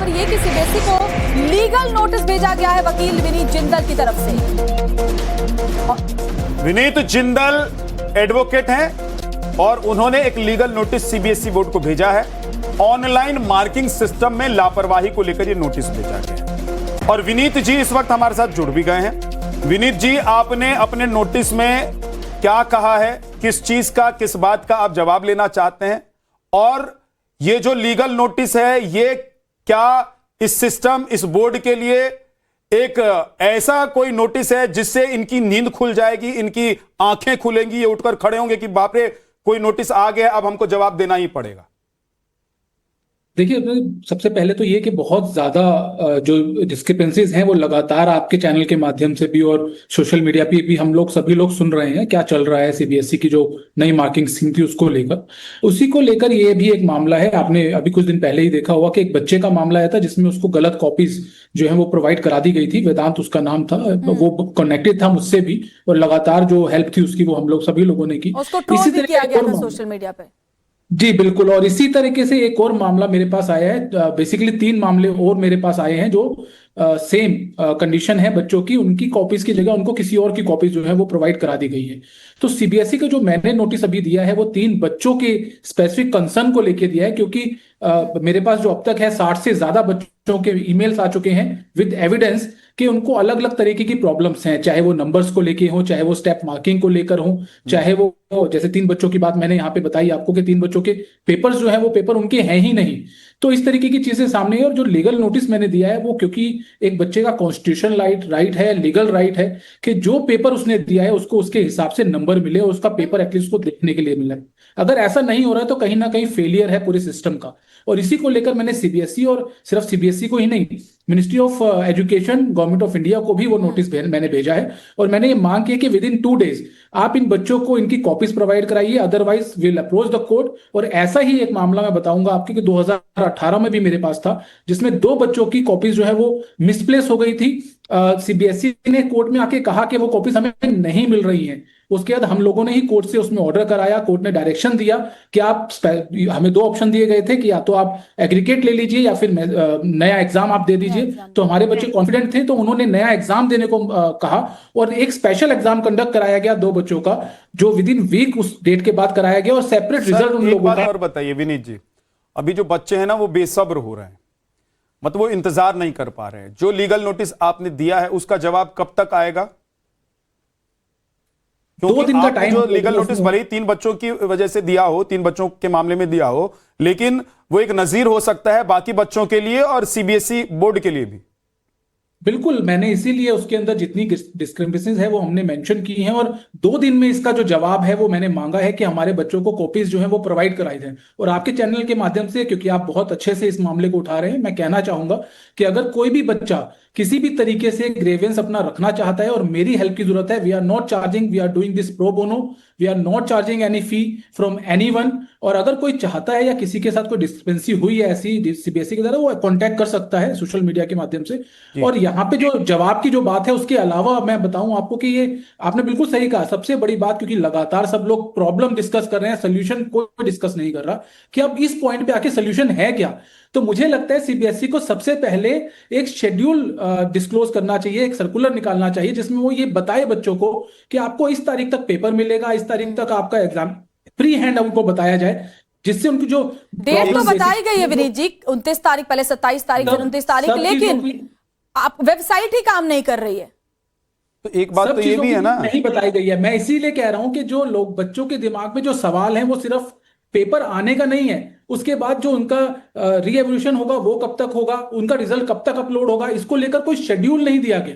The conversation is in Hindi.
खबर ये कि सीबीएसई को लीगल नोटिस भेजा गया है वकील विनीत जिंदल की तरफ से। विनीत जिंदल एडवोकेट हैं और उन्होंने एक लीगल नोटिस सीबीएसई बोर्ड को भेजा है। ऑनलाइन मार्किंग सिस्टम में लापरवाही को लेकर यह नोटिस भेजा गया है और विनीत जी इस वक्त हमारे साथ जुड़ भी गए हैं। विनीत जी, आपने अपने नोटिस में क्या कहा है, किस चीज का, किस बात का आप जवाब लेना चाहते हैं, और ये जो लीगल नोटिस है ये क्या इस सिस्टम, इस बोर्ड के लिए एक ऐसा कोई नोटिस है जिससे इनकी नींद खुल जाएगी, इनकी आंखें खुलेंगी, ये उठकर खड़े होंगे कि बाप रे कोई नोटिस आ गया, अब हमको जवाब देना ही पड़ेगा? देखिए, सबसे पहले तो ये कि बहुत ज्यादा जो डिस्क्रिपेंसीज हैं वो लगातार आपके चैनल के माध्यम से भी और सोशल मीडिया पे भी हम लोग सभी लोग सुन रहे हैं क्या चल रहा है सीबीएसई की जो नई मार्किंग स्कीम थी उसको लेकर। उसी को लेकर ये भी एक मामला है। आपने अभी कुछ दिन पहले ही देखा होगा कि एक बच्चे का मामला आया था जिसमें उसको गलत कॉपीज जो है वो प्रोवाइड करा दी गई थी। वेदांत उसका नाम था, वो कनेक्टेड था मुझसे भी और लगातार जो हेल्प थी उसकी वो हम लोग सभी लोगों ने की। इसी तरह किया गया था सोशल मीडिया पे। जी बिल्कुल। और इसी तरीके से एक और मामला मेरे पास आया है। बेसिकली 3 मामले और मेरे पास आए हैं जो सेम कंडीशन है बच्चों की, उनकी कॉपीज की जगह उनको किसी और की कॉपीज जो है वो प्रोवाइड करा दी गई है। तो सीबीएसई का जो मैंने नोटिस अभी दिया है वो 3 बच्चों के स्पेसिफिक कंसर्न को लेके दिया है, क्योंकि मेरे पास जो अब तक है 60 से ज्यादा बच्चों के ईमेल्स आ चुके हैं विद एविडेंस कि उनको अलग अलग तरीके की प्रॉब्लम्स हैं, चाहे वो नंबर्स को लेके हो, चाहे वो स्टेप मार्किंग को लेकर हो, चाहे वो जैसे 3 बच्चों की बात मैंने यहाँ पे बताई आपको कि 3 बच्चों के पेपर्स जो है वो पेपर उनके हैं ही नहीं। तो इस तरीके की चीजें सामने है। और जो लीगल नोटिस मैंने दिया है वो क्योंकि एक बच्चे का कॉन्स्टिट्यूशन राइट है, लीगल राइट है कि जो पेपर उसने दिया है उसको उसके हिसाब से नंबर मिले और उसका पेपर एटलीस्ट को देखने के लिए मिले। अगर ऐसा नहीं हो रहा है तो कहीं ना कहीं फेलियर है पूरे सिस्टम का। और इसी को लेकर मैंने सीबीएसई और सिर्फ सीबीएसई को ही नहीं, ministry of education, government of India को भी वो नोटिस मैंने भेजा है। और मैंने ये मांग की है कि विद इन 2 डेज आप इन बच्चों को इनकी कॉपीज प्रोवाइड कराइए, otherwise will approach the court. और ऐसा ही एक मामला मैं बताऊंगा आपके कि 2018 में भी मेरे पास था जिसमें 2 बच्चों की कॉपीज जो है वो मिसप्लेस हो गई थी। सीबीएसई ने कोर्ट में आके कहा कि वो कॉपीज हमें नहीं मिल रही हैं। उसके बाद हम लोगों ने ही कोर्ट से उसमें ऑर्डर कराया। कोर्ट ने डायरेक्शन दिया कि आप, हमें 2 ऑप्शन दिए गए थे कि या तो आप एग्रीगेट ले लीजिए या फिर नया एग्जाम आप दे दीजिए। तो हमारे बच्चे कॉन्फिडेंट थे तो उन्होंने नया एग्जाम देने को कहा और एक स्पेशल एग्जाम कंडक्ट कराया गया 2 बच्चों का, जो विद इन वीक उस डेट के बाद कराया गया और सेपरेट रिजल्ट उन लोगों का। और बताइए विनीत जी, अभी जो बच्चे हैं ना वो बेसब्र हो रहे हैं, मतलब वो इंतजार नहीं कर पा रहे हैं। जो लीगल नोटिस आपने दिया है उसका जवाब कब तक आएगा? 2 दिन का टाइम। जो लीगल नोटिस भले ही 3 बच्चों की वजह से दिया हो, 3 बच्चों के मामले में दिया हो, लेकिन वो एक नजीर हो सकता है बाकी बच्चों के लिए और सीबीएसई बोर्ड के लिए भी। बिल्कुल, मैंने इसीलिए उसके अंदर जितनी डिस्क्रिपेंसीज है वो हमने मेंशन की हैं और 2 दिन में इसका जो जवाब है वो मैंने मांगा है कि हमारे बच्चों को कॉपीज जो है वो प्रोवाइड कराई जाए। और आपके चैनल के माध्यम से, क्योंकि आप बहुत अच्छे से इस मामले को उठा रहे हैं, मैं कहना चाहूंगा कि अगर कोई भी बच्चा किसी भी तरीके से ग्रेवेंस अपना रखना चाहता है और मेरी हेल्प की जरूरत है, we are not charging, we are doing this pro bono, we are not charging any fee from anyone. और अगर कोई चाहता है या किसी के साथ कोई डिस्क्रिपेंसी हुई है ऐसी सीबीएसई की तरह, वो कांटेक्ट कर सकता है सोशल मीडिया के माध्यम से। और यहाँ पे जो जवाब की जो बात है उसके अलावा मैं बताऊं आपको कि ये आपने बिल्कुल सही कहा। सबसे बड़ी बात, क्योंकि लगातार सब लोग प्रॉब्लम डिस्कस कर रहे हैं, सोल्यूशन कोई डिस्कस नहीं कर रहा कि अब इस पॉइंट पे आके सोल्यूशन है क्या। तो मुझे लगता है सीबीएसई को सबसे पहले एक शेड्यूल डिस्क्लोज करना चाहिए, एक सर्कुलर निकालना चाहिए जिसमें वो ये बताए बच्चों को कि आपको इस तारीख तक पेपर मिलेगा, इस तारीख तक आपका एग्जाम फ्री हैंड उनको बताया जाए, जिससे उनकी जो डेट तो बताई गई है विनीत जी, 29 तारीख, पहले 27 तारीख, फिर 29 तारीख, लेकिन आप वेबसाइट ही काम नहीं कर रही है। तो एक बात तो ये भी है ना, नहीं बताई गई है। मैं इसीलिए कह रहा हूं कि जो लोग, बच्चों के दिमाग में जो सवाल है वो सिर्फ पेपर आने का नहीं है, उसके बाद जो उनका री एवोल्यूशन होगा वो कब तक होगा, उनका रिजल्ट कब तक अपलोड होगा, इसको लेकर कोई शेड्यूल नहीं दिया गया।